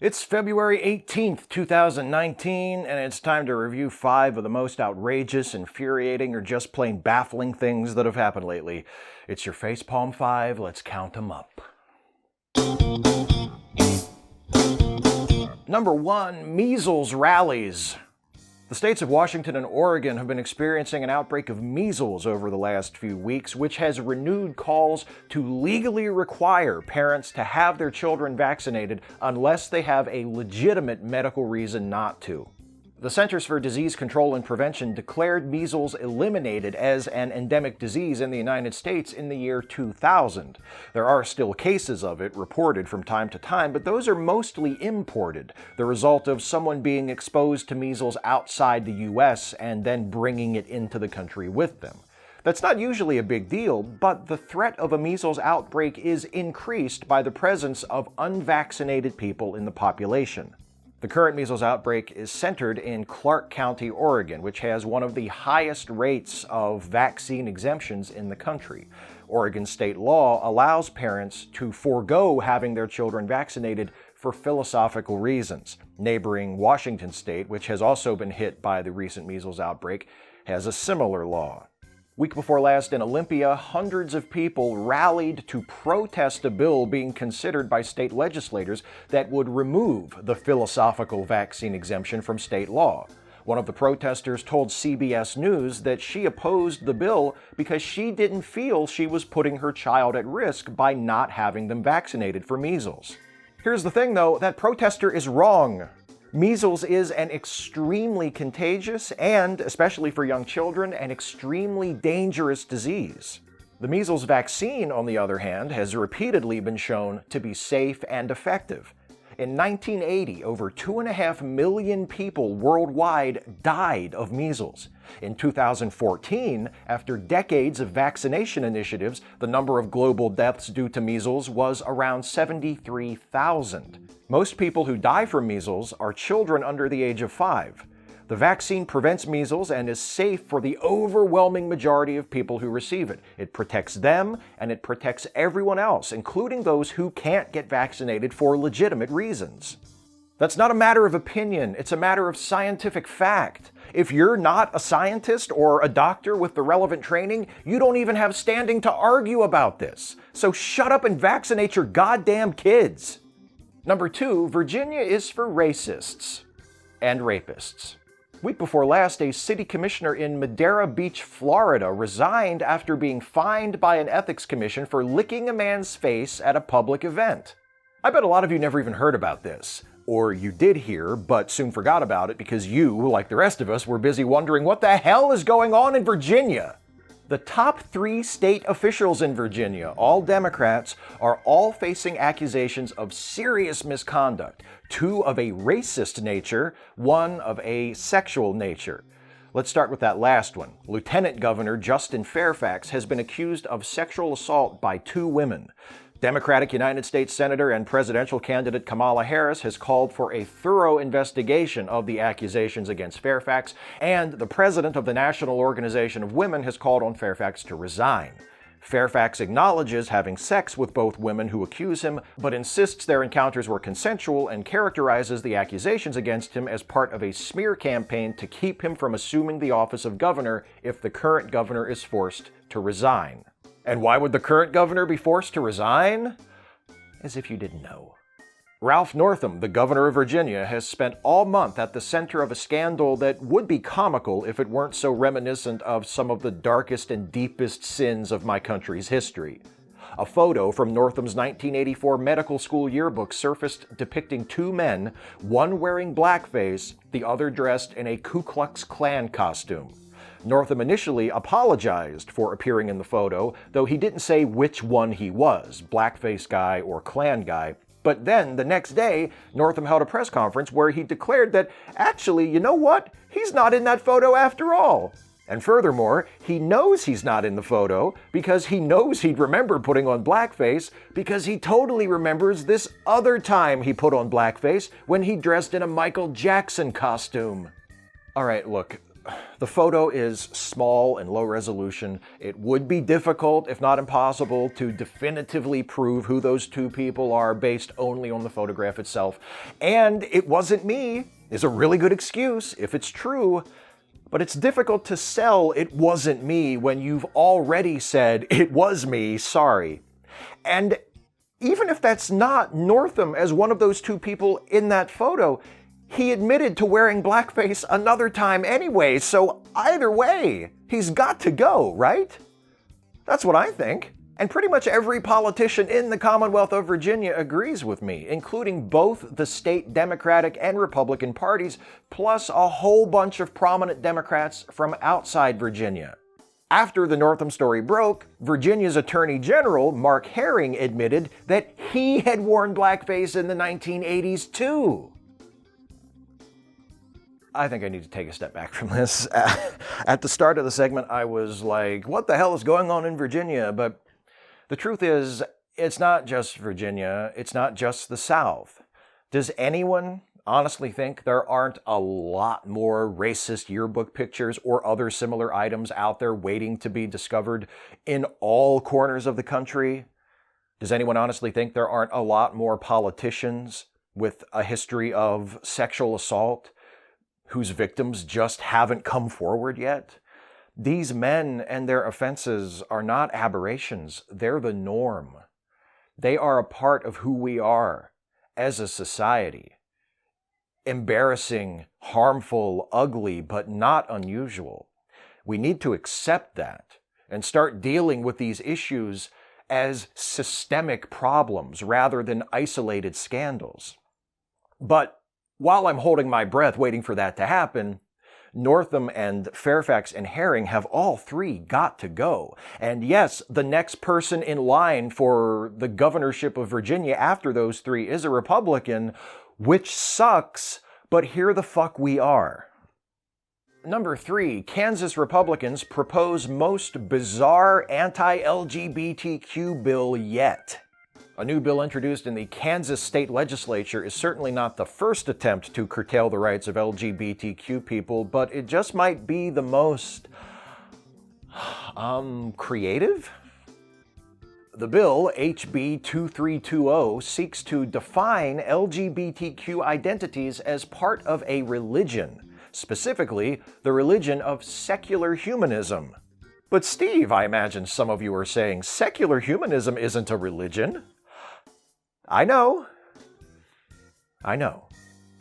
It's February 18th, 2019, and it's time to review 5 of the most outrageous, infuriating, or just plain baffling things that have happened lately. It's your Facepalm 5, let's count them up. Number 1, measles rallies. The states of Washington and Oregon have been experiencing an outbreak of measles over the last few weeks, which has renewed calls to legally require parents to have their children vaccinated unless they have a legitimate medical reason not to. The Centers for Disease Control and Prevention declared measles eliminated as an endemic disease in the United States in the year 2000. There are still cases of it reported from time to time, but those are mostly imported, the result of someone being exposed to measles outside the U.S. and then bringing it into the country with them. That's not usually a big deal, but the threat of a measles outbreak is increased by the presence of unvaccinated people in the population. The current measles outbreak is centered in Clark County, Oregon, which has one of the highest rates of vaccine exemptions in the country. Oregon state law allows parents to forego having their children vaccinated for philosophical reasons. Neighboring Washington state, which has also been hit by the recent measles outbreak, has a similar law. Week before last in Olympia, hundreds of people rallied to protest a bill being considered by state legislators that would remove the philosophical vaccine exemption from state law. One of the protesters told CBS News that she opposed the bill because she didn't feel she was putting her child at risk by not having them vaccinated for measles. Here's the thing though, that protester is wrong. Measles is an extremely contagious and, especially for young children, an extremely dangerous disease. The measles vaccine, on the other hand, has repeatedly been shown to be safe and effective. In 1980, over 2.5 million people worldwide died of measles. In 2014, after decades of vaccination initiatives, the number of global deaths due to measles was around 73,000. Most people who die from measles are children under the age of 5. The vaccine prevents measles and is safe for the overwhelming majority of people who receive it. It protects them, and it protects everyone else, including those who can't get vaccinated for legitimate reasons. That's not a matter of opinion, it's a matter of scientific fact. If you're not a scientist or a doctor with the relevant training, you don't even have standing to argue about this. So shut up and vaccinate your goddamn kids. Number 2, Virginia is for racists and rapists. Week before last, a city commissioner in Madera Beach, Florida, resigned after being fined by an ethics commission for licking a man's face at a public event. I bet a lot of you never even heard about this. Or you did hear, but soon forgot about it because you, like the rest of us, were busy wondering what the hell is going on in Virginia. The top 3 state officials in Virginia, all Democrats, are all facing accusations of serious misconduct. 2 of a racist nature, 1 of a sexual nature. Let's start with that last one. Lieutenant Governor Justin Fairfax has been accused of sexual assault by 2 women. Democratic United States Senator and presidential candidate Kamala Harris has called for a thorough investigation of the accusations against Fairfax, and the president of the National Organization of Women has called on Fairfax to resign. Fairfax acknowledges having sex with both women who accuse him, but insists their encounters were consensual and characterizes the accusations against him as part of a smear campaign to keep him from assuming the office of governor if the current governor is forced to resign. And why would the current governor be forced to resign? As if you didn't know. Ralph Northam, the governor of Virginia, has spent all month at the center of a scandal that would be comical if it weren't so reminiscent of some of the darkest and deepest sins of my country's history. A photo from Northam's 1984 medical school yearbook surfaced depicting 2 men, one wearing blackface, the other dressed in a Ku Klux Klan costume. Northam initially apologized for appearing in the photo, though he didn't say which one he was, blackface guy or Klan guy. But then, the next day, Northam held a press conference where he declared that, actually, you know what? He's not in that photo after all. And furthermore, he knows he's not in the photo because he knows he'd remember putting on blackface because he totally remembers this other time he put on blackface when he dressed in a Michael Jackson costume. All right, look. the photo is small and low resolution. It would be difficult, if not impossible, to definitively prove who those two people are based only on the photograph itself. And "it wasn't me" is a really good excuse if it's true. But it's difficult to sell "it wasn't me" when you've already said "it was me, sorry." And even if that's not Northam as one of those two people in that photo, he admitted to wearing blackface another time anyway, so either way, he's got to go, right? That's what I think. And pretty much every politician in the Commonwealth of Virginia agrees with me, including both the state Democratic and Republican parties, plus a whole bunch of prominent Democrats from outside Virginia. After the Northam story broke, Virginia's Attorney General, Mark Herring, admitted that he had worn blackface in the 1980s too. I think I need to take a step back from this. At the start of the segment, I was like, what the hell is going on in Virginia? But the truth is, it's not just Virginia. It's not just the South. Does anyone honestly think there aren't a lot more racist yearbook pictures or other similar items out there waiting to be discovered in all corners of the country? Does anyone honestly think there aren't a lot more politicians with a history of sexual assault whose victims just haven't come forward yet? These men and their offenses are not aberrations, they're the norm. They are a part of who we are as a society. Embarrassing, harmful, ugly, but not unusual. We need to accept that and start dealing with these issues as systemic problems rather than isolated scandals. But while I'm holding my breath waiting for that to happen, Northam and Fairfax and Herring have all three got to go. And yes, the next person in line for the governorship of Virginia after those three is a Republican, which sucks, but here the fuck we are. Number 3, Kansas Republicans propose most bizarre anti-LGBTQ bill yet. A new bill introduced in the Kansas state legislature is certainly not the first attempt to curtail the rights of LGBTQ people, but it just might be the most, creative? The bill, HB 2320, seeks to define LGBTQ identities as part of a religion, specifically the religion of secular humanism. But Steve, I imagine some of you are saying, secular humanism isn't a religion. I know.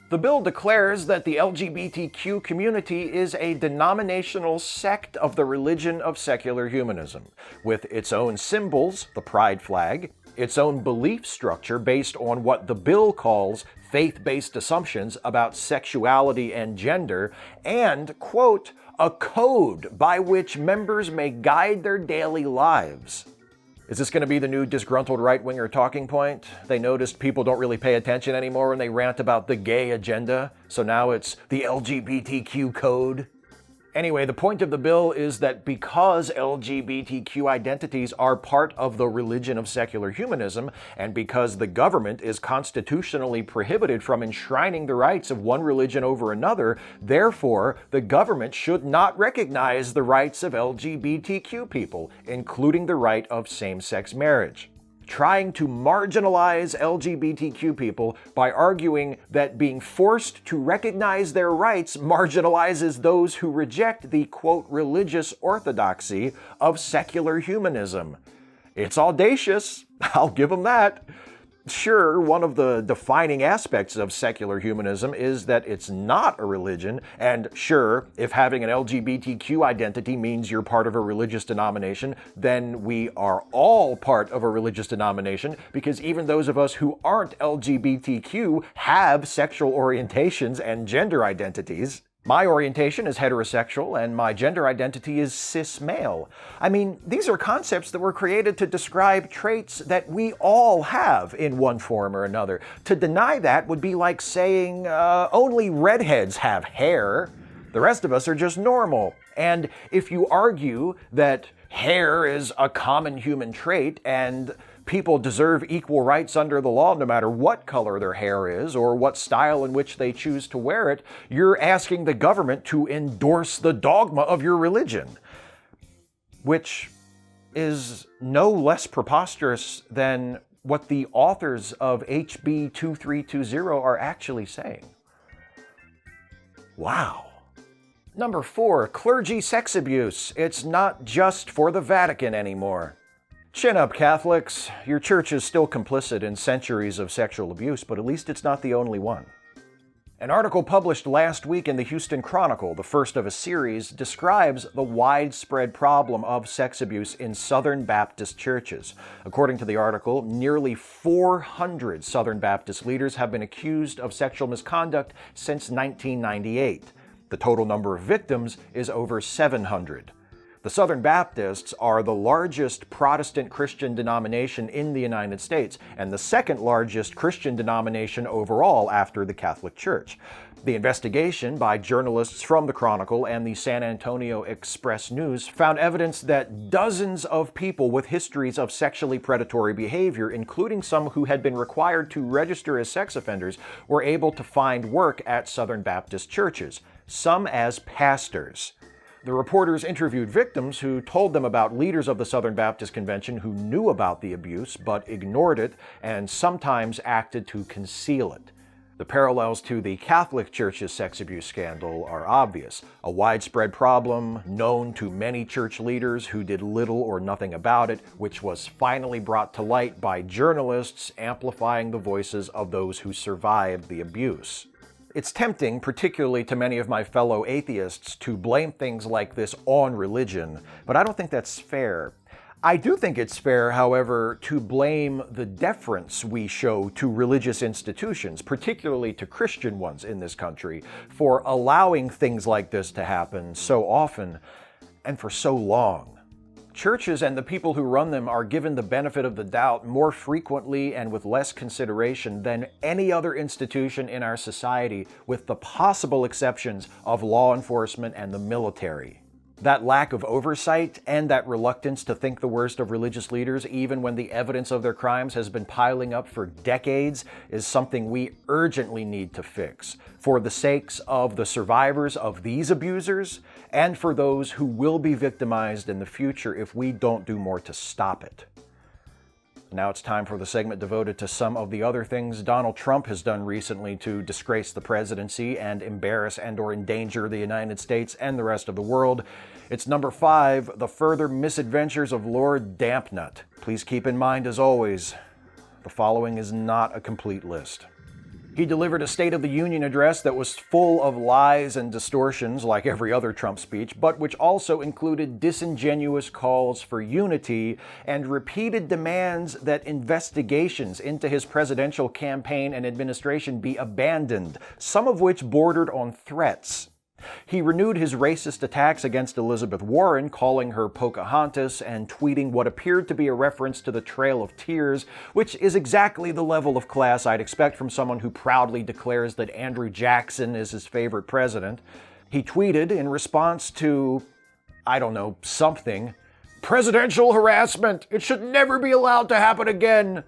The bill declares that the LGBTQ community is a denominational sect of the religion of secular humanism, with its own symbols, the pride flag, its own belief structure based on what the bill calls faith-based assumptions about sexuality and gender, and, quote, a code by which members may guide their daily lives. Is this going to be the new disgruntled right-winger talking point? They noticed people don't really pay attention anymore when they rant about the gay agenda, so now it's the LGBTQ code. Anyway, the point of the bill is that because LGBTQ identities are part of the religion of secular humanism, and because the government is constitutionally prohibited from enshrining the rights of one religion over another, therefore, the government should not recognize the rights of LGBTQ people, including the right of same-sex marriage. Trying to marginalize LGBTQ people by arguing that being forced to recognize their rights marginalizes those who reject the, quote, religious orthodoxy of secular humanism. It's audacious, I'll give them that. Sure, one of the defining aspects of secular humanism is that it's not a religion, and sure, if having an LGBTQ identity means you're part of a religious denomination, then we are all part of a religious denomination, because even those of us who aren't LGBTQ have sexual orientations and gender identities. My orientation is heterosexual, and my gender identity is cis male. I mean, these are concepts that were created to describe traits that we all have in one form or another. To deny that would be like saying only redheads have hair. The rest of us are just normal. And if you argue that hair is a common human trait and people deserve equal rights under the law no matter what color their hair is or what style in which they choose to wear it, you're asking the government to endorse the dogma of your religion, which is no less preposterous than what the authors of HB 2320 are actually saying. Wow. Number 4, clergy sex abuse. It's not just for the Vatican anymore. Chin up, Catholics. Your church is still complicit in centuries of sexual abuse, but at least it's not the only one. An article published last week in the Houston Chronicle, the first of a series, describes the widespread problem of sex abuse in Southern Baptist churches. According to the article, nearly 400 Southern Baptist leaders have been accused of sexual misconduct since 1998. The total number of victims is over 700. The Southern Baptists are the largest Protestant Christian denomination in the United States and the second largest Christian denomination overall after the Catholic Church. The investigation by journalists from the Chronicle and the San Antonio Express-News found evidence that dozens of people with histories of sexually predatory behavior, including some who had been required to register as sex offenders, were able to find work at Southern Baptist churches, some as pastors. The reporters interviewed victims who told them about leaders of the Southern Baptist Convention who knew about the abuse but ignored it and sometimes acted to conceal it. The parallels to the Catholic Church's sex abuse scandal are obvious. A widespread problem known to many church leaders who did little or nothing about it, which was finally brought to light by journalists amplifying the voices of those who survived the abuse. It's tempting, particularly to many of my fellow atheists, to blame things like this on religion, but I don't think that's fair. I do think it's fair, however, to blame the deference we show to religious institutions, particularly to Christian ones in this country, for allowing things like this to happen so often and for so long. Churches and the people who run them are given the benefit of the doubt more frequently and with less consideration than any other institution in our society, with the possible exceptions of law enforcement and the military. That lack of oversight and that reluctance to think the worst of religious leaders, even when the evidence of their crimes has been piling up for decades, is something we urgently need to fix, for the sakes of the survivors of these abusers and for those who will be victimized in the future if we don't do more to stop it. Now it's time for the segment devoted to some of the other things Donald Trump has done recently to disgrace the presidency and embarrass and/or endanger the United States and the rest of the world. It's number 5, the further misadventures of Lord Dampnut. Please keep in mind, as always, the following is not a complete list. He delivered a State of the Union address that was full of lies and distortions, like every other Trump speech, but which also included disingenuous calls for unity and repeated demands that investigations into his presidential campaign and administration be abandoned, some of which bordered on threats. He renewed his racist attacks against Elizabeth Warren, calling her Pocahontas and tweeting what appeared to be a reference to the Trail of Tears, which is exactly the level of class I'd expect from someone who proudly declares that Andrew Jackson is his favorite president. He tweeted in response to, something, "Presidential harassment! It should never be allowed to happen again!"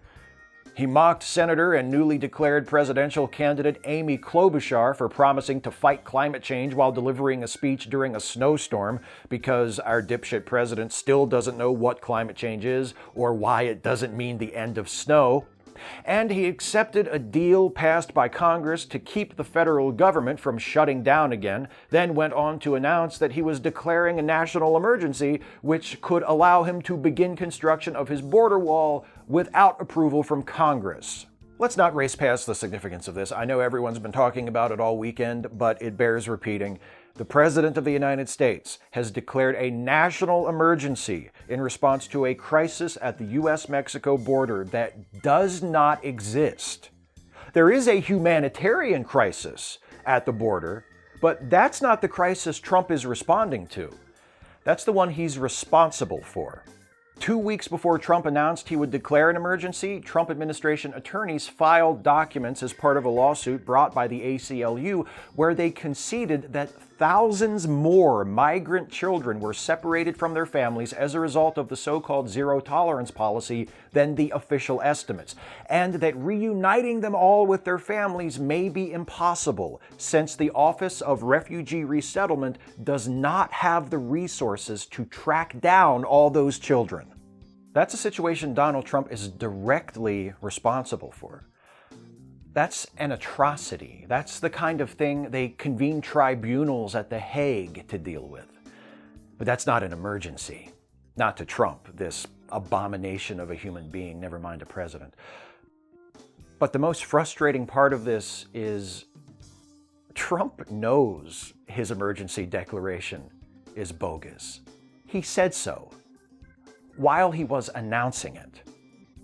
He mocked Senator and newly declared presidential candidate Amy Klobuchar for promising to fight climate change while delivering a speech during a snowstorm, because our dipshit president still doesn't know what climate change is or why it doesn't mean the end of snow. And he accepted a deal passed by Congress to keep the federal government from shutting down again, then went on to announce that he was declaring a national emergency, which could allow him to begin construction of his border wall without approval from Congress. Let's not race past the significance of this. I know everyone's been talking about it all weekend, but it bears repeating. The President of the United States has declared a national emergency in response to a crisis at the U.S.-Mexico border that does not exist. There is a humanitarian crisis at the border, but that's not the crisis Trump is responding to. That's the one he's responsible for. 2 weeks before Trump announced he would declare an emergency, Trump administration attorneys filed documents as part of a lawsuit brought by the ACLU where they conceded that thousands more migrant children were separated from their families as a result of the so-called zero-tolerance policy than the official estimates, and that reuniting them all with their families may be impossible since the Office of Refugee Resettlement does not have the resources to track down all those children. That's a situation Donald Trump is directly responsible for. That's an atrocity. That's the kind of thing they convene tribunals at The Hague to deal with. But that's not an emergency. Not to Trump, this abomination of a human being, never mind a president. But the most frustrating part of this is Trump knows his emergency declaration is bogus. He said so while he was announcing it.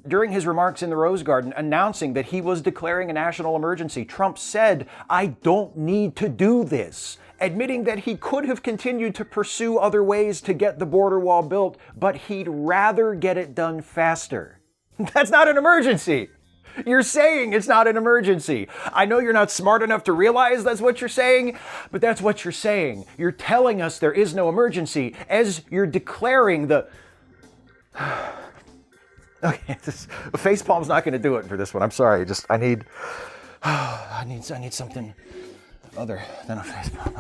During his remarks in the Rose Garden announcing that he was declaring a national emergency, Trump said, "I don't need to do this," admitting that he could have continued to pursue other ways to get the border wall built, but he'd rather get it done faster. That's not an emergency. You're saying it's not an emergency. I know you're not smart enough to realize that's what you're saying, but that's what you're saying. You're telling us there is no emergency as you're declaring the... Okay, Facepalm's not going to do it for this one. I'm sorry. I need something other than a facepalm.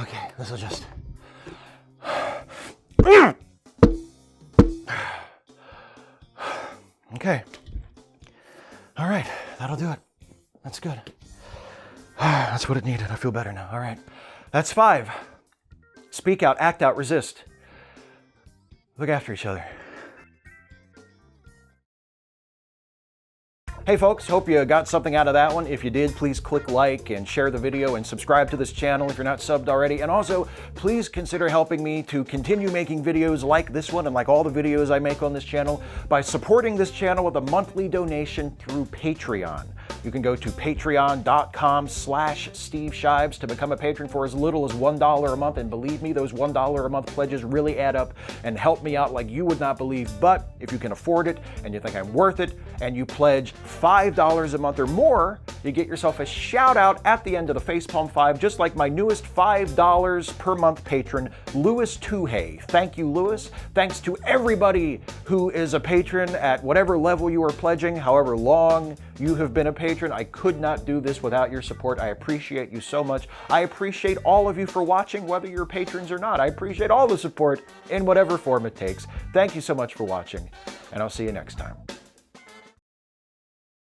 Okay, this will just. Okay. All right, that'll do it. That's good. That's what it needed. I feel better now. All right. That's 5. Speak out, act out, resist. Look after each other. Hey folks, hope you got something out of that one. If you did, please click like and share the video and subscribe to this channel if you're not subbed already. And also, please consider helping me to continue making videos like this one and like all the videos I make on this channel by supporting this channel with a monthly donation through Patreon. You can go to patreon.com/Steve Shives to become a patron for as little as $1 a month. And believe me, those $1 a month pledges really add up and help me out like you would not believe. But if you can afford it and you think I'm worth it and you pledge $5 a month or more, you get yourself a shout out at the end of the Facepalm 5, just like my newest $5 per month patron, Louis Tuhey. Thank you, Louis. Thanks to everybody who is a patron at whatever level you are pledging, however long you have been a patron. I could not do this without your support. I appreciate you so much. I appreciate all of you for watching, whether you're patrons or not. I appreciate all the support in whatever form it takes. Thank you so much for watching, and I'll see you next time.